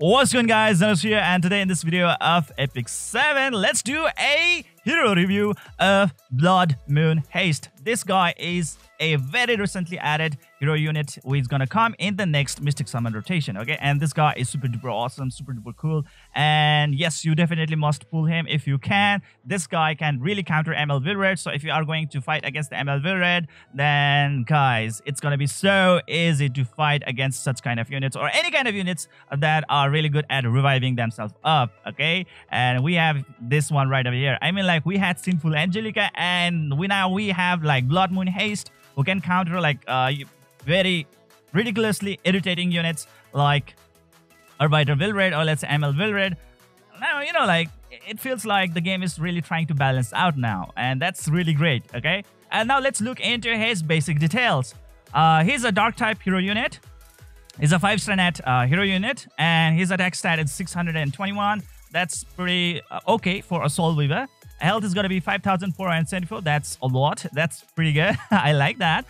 What's going on, guys? Zanos here, and today in this video of Epic 7, let's do a hero review of Blood Moon Haste. This guy is a very recently added hero unit who is gonna come in the next Mystic Summon rotation, okay? And this guy is super duper awesome, super duper cool, and yes, you definitely must pull him if you can. This guy can really counter ML Vilred, so if you are going to fight against the ML Vilred, then guys, it's gonna be so easy to fight against such kind of units or any kind of units that are really good at reviving themselves up, okay? And we have this one right over here. I mean, like, we had Sinful Angelica, and we have like Blood Moon Haste, who can counter like very ridiculously irritating units like Arbiter Vilred, or let's say ML Vilred. Now, you know, like, it feels like the game is really trying to balance out now, and that's really great, okay? And now let's look into his basic details. He's a dark type hero unit. He's a 5-star net hero unit, and his attack stat is 621. That's pretty okay for a Soul Weaver. Health is going to be 5,474. That's a lot. That's pretty good. I like that.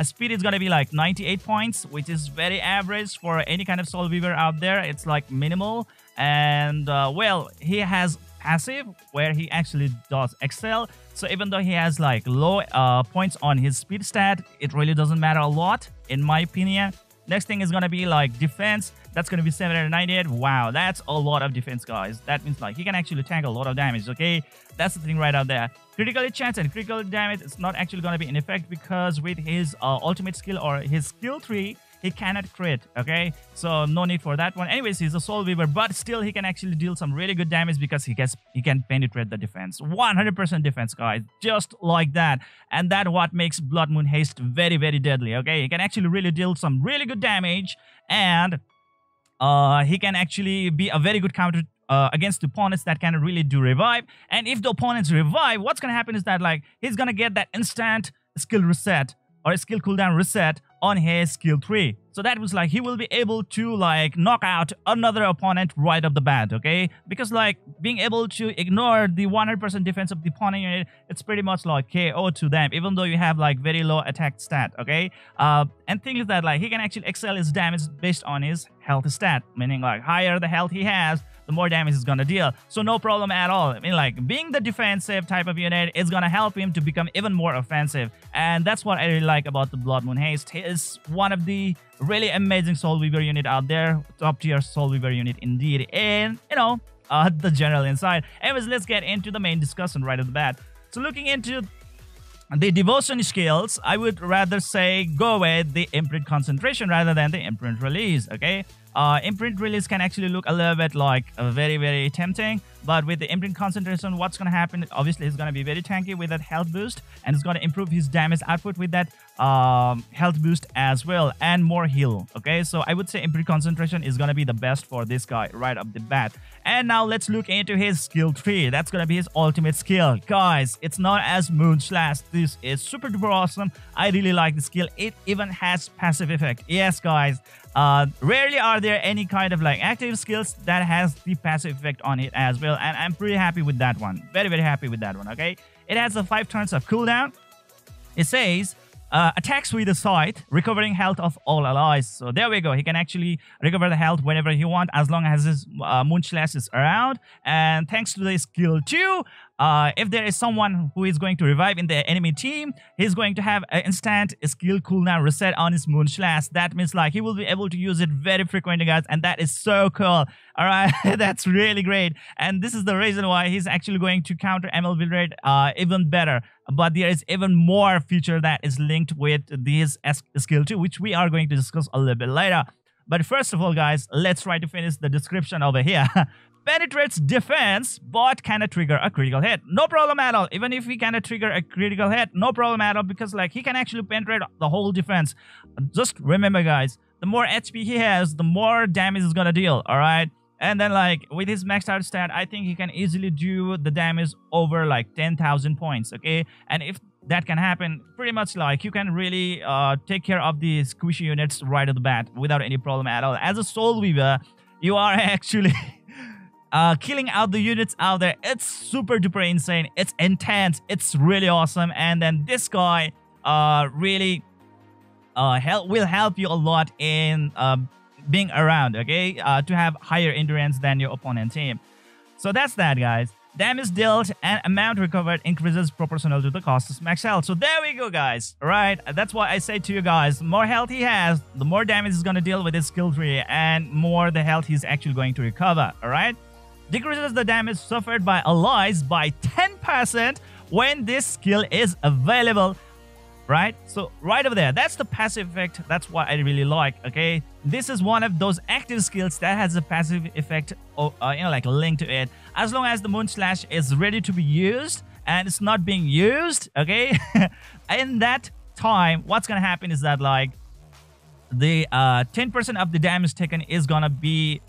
Speed is going to be like 98 points, which is very average for any kind of Soul Weaver out there. It's like minimal. And, well, he has passive where he actually does excel. So even though he has like low points on his speed stat, it really doesn't matter a lot, in my opinion. Next thing is going to be like defense. That's going to be 798. Wow, that's a lot of defense, guys. That means like he can actually tank a lot of damage, okay? That's the thing right out there. Critical hit chance and critical damage is not actually going to be in effect because with his ultimate skill or his skill tree, he cannot crit, okay? So no need for that one. Anyways, he's a Soul Weaver, but still he can actually deal some really good damage because he can penetrate the defense. 100% defense, guys, just like that. And that's what makes Blood Moon Haste very, very deadly, okay? He can actually really deal some really good damage, and he can actually be a very good counter against opponents that can really do revive. And if the opponents revive, what's gonna happen is that like he's gonna get that instant skill reset or a skill cooldown reset on his skill tree. So that was like he will be able to like knock out another opponent right off the bat, okay? Because like being able to ignore the 100% defense of the opponent unit, it's pretty much like KO to them, even though you have like very low attack stat, okay? And thing is that like he can actually excel his damage based on his health stat, meaning like higher the health he has, the more damage he's gonna deal. So no problem at all. I mean, like, being the defensive type of unit is gonna help him to become even more offensive. And that's what I really like about the Blood Moon Haste. He is one of the really amazing Soul Weaver unit out there. Top tier Soul Weaver unit indeed. And, you know, the general inside. Anyways, let's get into the main discussion right at the bat. So looking into the devotion skills, I would rather say go with the imprint concentration rather than the imprint release, okay? Imprint release can actually look a little bit like very, very tempting, but with the imprint concentration, what's going to happen? Obviously, he's going to be very tanky with that health boost, and it's going to improve his damage output with that health boost as well, and more heal, okay? So I would say imprint concentration is going to be the best for this guy right off the bat. And now let's look into his skill tree. That's going to be his ultimate skill. Guys, it's known as Moon Slash. This is super duper awesome. I really like the skill. It even has passive effect. Yes, guys. Rarely are there any kind of like active skills that has the passive effect on it as well, and I'm pretty happy with that one. Very, very happy with that one, okay? It has a 5 turns of cooldown. It says attacks with the sight, recovering health of all allies. So there we go. He can actually recover the health whenever he wants, as long as his Moon Slash is around. And thanks to the skill 2, if there is someone who is going to revive in the enemy team, he's going to have an instant skill cooldown reset on his Moon Slash. That means like he will be able to use it very frequently, guys, and that is so cool. All right, that's really great. And this is the reason why he's actually going to counter ML Vilred even better. But there is even more feature that is linked with this skill 2, which we are going to discuss a little bit later. But first of all, guys, let's try to finish the description over here. Penetrates defense, but cannot trigger a critical hit. No problem at all. Even if he cannot trigger a critical hit, no problem at all, because like he can actually penetrate the whole defense. Just remember, guys, the more HP he has, the more damage he's gonna deal, all right? And then like with his maxed out stat, I think he can easily do the damage over like 10,000 points, okay? And if that can happen, pretty much like you can really take care of the squishy units right at the bat without any problem at all. As a Soul Weaver, you are actually killing out the units out there. It's super duper insane. It's intense. It's really awesome. And then this guy really will help you a lot in being around, okay, to have higher endurance than your opponent team. So that's that, guys. Damage dealt and amount recovered increases proportional to the cost of max health. So there we go, guys. All right, that's why I say to you guys, the more health he has, the more damage he's going to deal with his skill tree, and more the health he's actually going to recover. All right, decreases the damage suffered by allies by 10% when this skill is available. Right, so right over there, that's the passive effect. That's what I really like. Okay, this is one of those active skills that has a passive effect, like linked to it. As long as the Moon Slash is ready to be used and it's not being used, okay, in that time, what's gonna happen is that like the 10% of the damage taken is gonna be,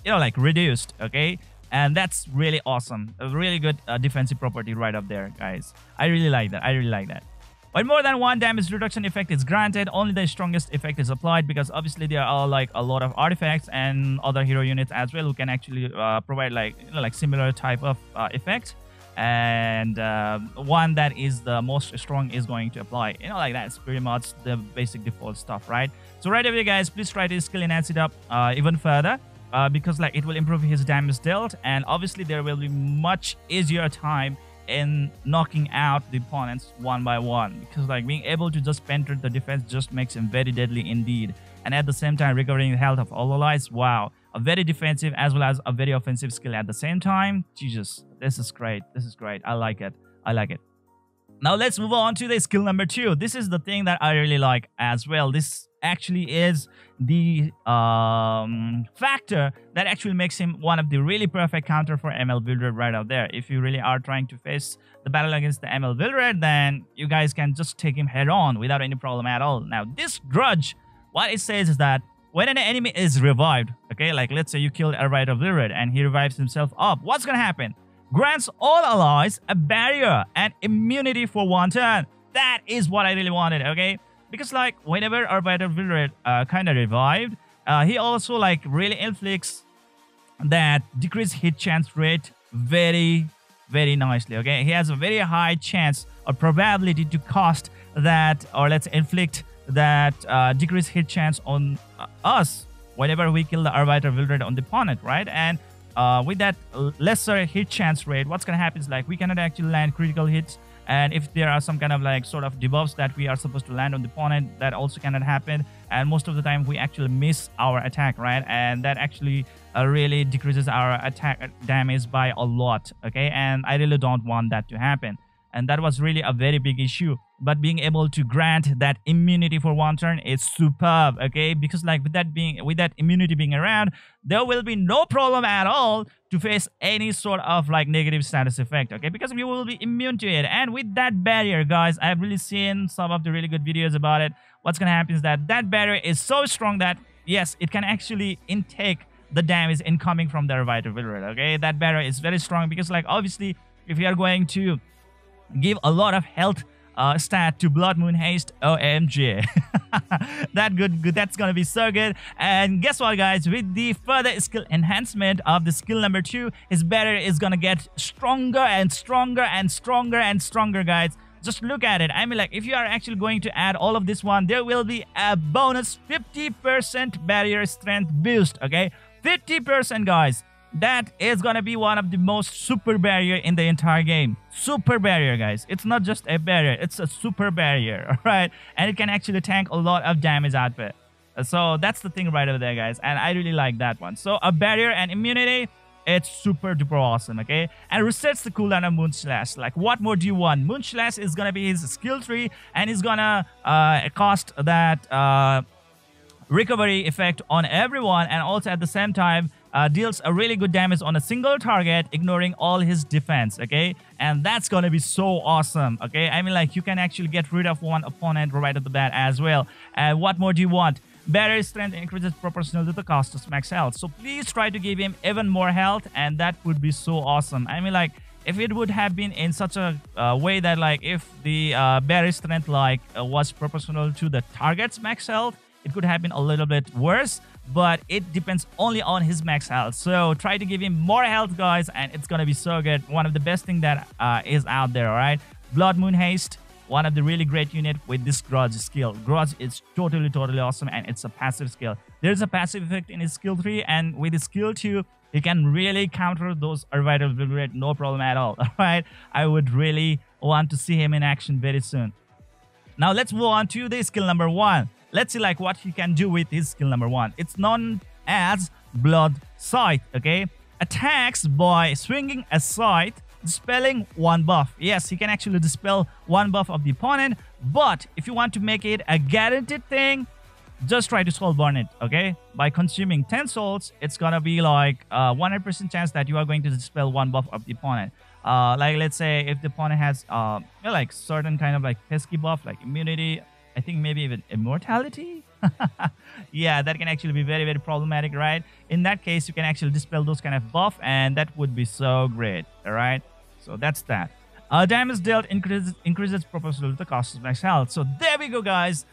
like reduced. Okay, and that's really awesome. A really good defensive property right up there, guys. I really like that. I really like that. When more than one damage reduction effect is granted, only the strongest effect is applied, because obviously there are like a lot of artifacts and other hero units as well who can actually provide like similar type of effect, and one that is the most strong is going to apply. Like that's pretty much the basic default stuff, right? So right away, guys, please try to skill enhance it up even further. Because like it will improve his damage dealt, and obviously there will be much easier time in knocking out the opponents one by one, because like being able to just penetrate the defense just makes him very deadly indeed, and at the same time recovering the health of all allies. Wow, a very defensive as well as a very offensive skill at the same time. Jesus, this is great. This is great. I like it. I like it. Now let's move on to the skill number 2. This is the thing that I really like as well. This actually is the factor that actually makes him one of the really perfect counter for ML Vildred right out there. If you really are trying to face the battle against the ML Vildred, then you guys can just take him head on without any problem at all. Now this grudge, what it says is that when an enemy is revived, okay, like let's say you killed a Rider Vildred and he revives himself up, what's gonna happen? Grants all allies a barrier and immunity for 1 turn. That is what I really wanted, okay? Because like whenever Arbiter Vildred kind of revived, he also like really inflicts that decreased hit chance rate very, very nicely, okay? He has a very high chance or probability to cost that, or let's inflict that decreased hit chance on us whenever we kill the Arbiter Vildred on the opponent, right? And with that lesser hit chance rate, what's gonna happen is like we cannot actually land critical hits, and if there are some kind of like sort of debuffs that we are supposed to land on the opponent, that also cannot happen, and most of the time we actually miss our attack, right? And that actually really decreases our attack damage by a lot, okay? And I really don't want that to happen, and that was really a very big issue. But being able to grant that immunity for 1 turn is superb, okay? Because like with that immunity being around, there will be no problem at all to face any sort of like negative status effect, okay? Because we will be immune to it. And with that barrier, guys, I've really seen some of the really good videos about it. What's gonna happen is that that barrier is so strong that yes, it can actually intake the damage incoming from the Arbiter Vildred, okay? That barrier is very strong because like obviously if you are going to give a lot of health stat to Blood Moon Haste, OMG. That's gonna be so good. And guess what, guys, with the further skill enhancement of the skill number 2, his barrier is gonna get stronger and stronger and stronger and stronger, guys. Just look at it. I mean, like, if you are actually going to add all of this one, there will be a bonus 50% barrier strength boost, okay? 50%, guys. That is gonna be one of the most super barrier in the entire game. Super barrier, guys. It's not just a barrier, it's a super barrier, all right? And it can actually tank a lot of damage output. So that's the thing right over there, guys, and I really like that one. So a barrier and immunity, it's super duper awesome, okay? And resets the cooldown of Moon Slash. Like, what more do you want? Moon Slash is gonna be his skill tree, and he's gonna cost that recovery effect on everyone, and also at the same time deals a really good damage on a single target, ignoring all his defense, okay? And that's gonna be so awesome, okay? I mean, like, you can actually get rid of one opponent right off the bat as well. And what more do you want? Barrier strength increases proportional to the cost of max health. So please try to give him even more health, and that would be so awesome. I mean, like, if it would have been in such a way that, like, if the barrier strength, like, was proportional to the target's max health, it could have been a little bit worse, but it depends only on his max health. So try to give him more health, guys, and it's gonna be so good. One of the best thing that is out there, all right? Blood Moon Haste, one of the really great unit with this Grudge skill. Grudge is totally awesome, and it's a passive skill. There's a passive effect in his skill 3, and with his skill 2, he can really counter those Arbiter Will Rate, no problem at all. Alright, I would really want to see him in action very soon. Now let's move on to the skill number 1. Let's see like what he can do with his skill number 1. It's known as Blood Scythe, okay? Attacks by swinging a scythe, dispelling one buff. Yes, he can actually dispel one buff of the opponent, but if you want to make it a guaranteed thing, just try to soul burn it, okay? By consuming 10 souls, it's gonna be like 100% chance that you are going to dispel one buff of the opponent. Like let's say if the opponent has like certain kind of like pesky buff, like immunity, I think maybe even immortality. Yeah, that can actually be very problematic, right? In that case, you can actually dispel those kind of buff, and that would be so great. All right, so that's that. Damage dealt increases proportional to the cost of max health. So there we go, guys.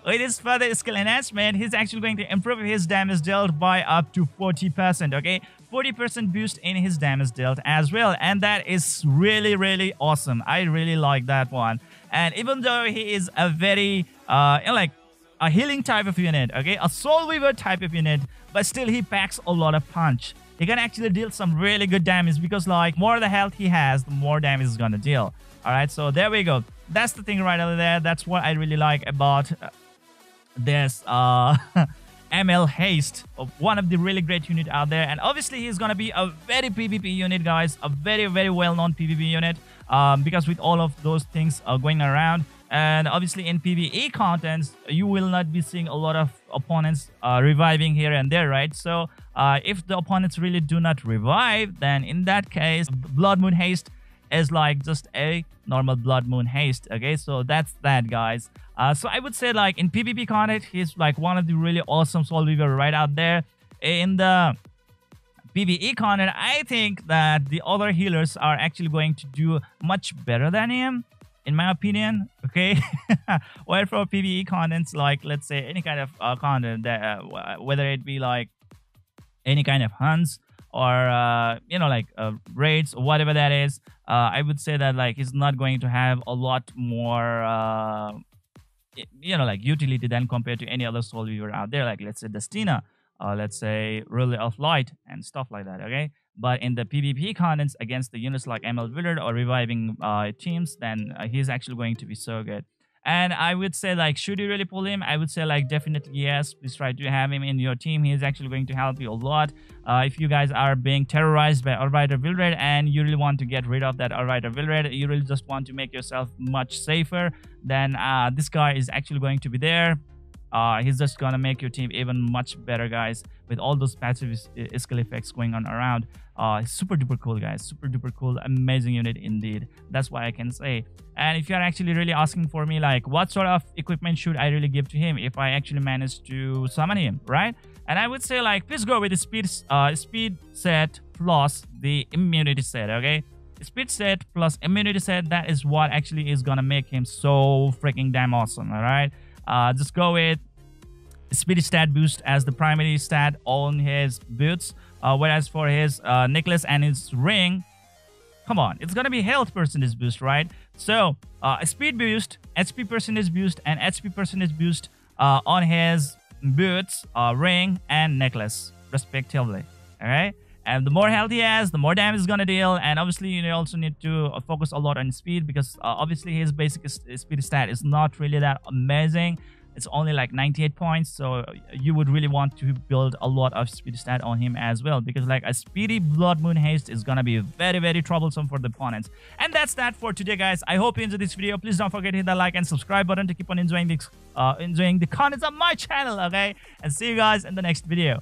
With his further skill enhancement, he's actually going to improve his damage dealt by up to 40%. Okay, 40% boost in his damage dealt as well, and that is really awesome. I really like that one. And even though he is a very like a healing type of unit, okay, a Soul Weaver type of unit, but still he packs a lot of punch. He can actually deal some really good damage, because like more the health he has, the more damage he's gonna deal. All right, so there we go. That's the thing right over there. That's what I really like about this ML Haste, one of the really great unit out there. And obviously he's gonna be a very PvP unit, guys, a very well-known PvP unit, because with all of those things going around. And obviously in PvE contents, you will not be seeing a lot of opponents reviving here and there, right? So if the opponents really do not revive, then in that case, Blood Moon Haste is like just a normal Blood Moon Haste. Okay, so that's that, guys. So I would say like in PvP content, he's like one of the really awesome Soul Weaver right out there. In the PvE content, I think that the other healers are actually going to do much better than him, in my opinion. Okay, where for PvE contents, like let's say any kind of content that whether it be like any kind of hunts or you know, like raids or whatever that is, I would say that like he's not going to have a lot more you know, like utility than compared to any other Soul Weaver out there, like let's say Destina, let's say Ruler of Light and stuff like that. Okay, but in the PvP contents against the units like ML Willard or reviving teams, then he's actually going to be so good. And I would say like, should you really pull him? I would say like definitely yes. Please try to have him in your team. He's actually going to help you a lot. If you guys are being terrorized by Arbiter Will Rate and you really want to get rid of that Arbiter Will Rate, you really just want to make yourself much safer, then this guy is actually going to be there. He's just gonna make your team even much better, guys, with all those passive skill effects going on around. Super duper cool, guys, super duper cool, amazing unit indeed. That's what I can say. And if you're actually really asking for me like what sort of equipment should I really give to him if I actually manage to summon him, right? And I would say like, please go with the speed set plus the immunity set. Okay, speed set plus immunity set, that is what actually is gonna make him so freaking damn awesome. All right, just go with speed stat boost as the primary stat on his boots, whereas for his necklace and his ring, come on, it's gonna be health percentage boost, right? So speed boost, HP percentage boost, and HP percentage boost on his boots, ring, and necklace respectively. All right, and the more health he has, the more damage he's gonna deal. And obviously you also need to focus a lot on speed, because obviously his basic speed stat is not really that amazing. It's only like 98 points, so you would really want to build a lot of speed stat on him as well, because like a speedy Blood Moon Haste is gonna be very troublesome for the opponents. And that's that for today, guys. I hope you enjoyed this video. Please don't forget to hit the like and subscribe button to keep on enjoying the contents of my channel. Okay, and see you guys in the next video.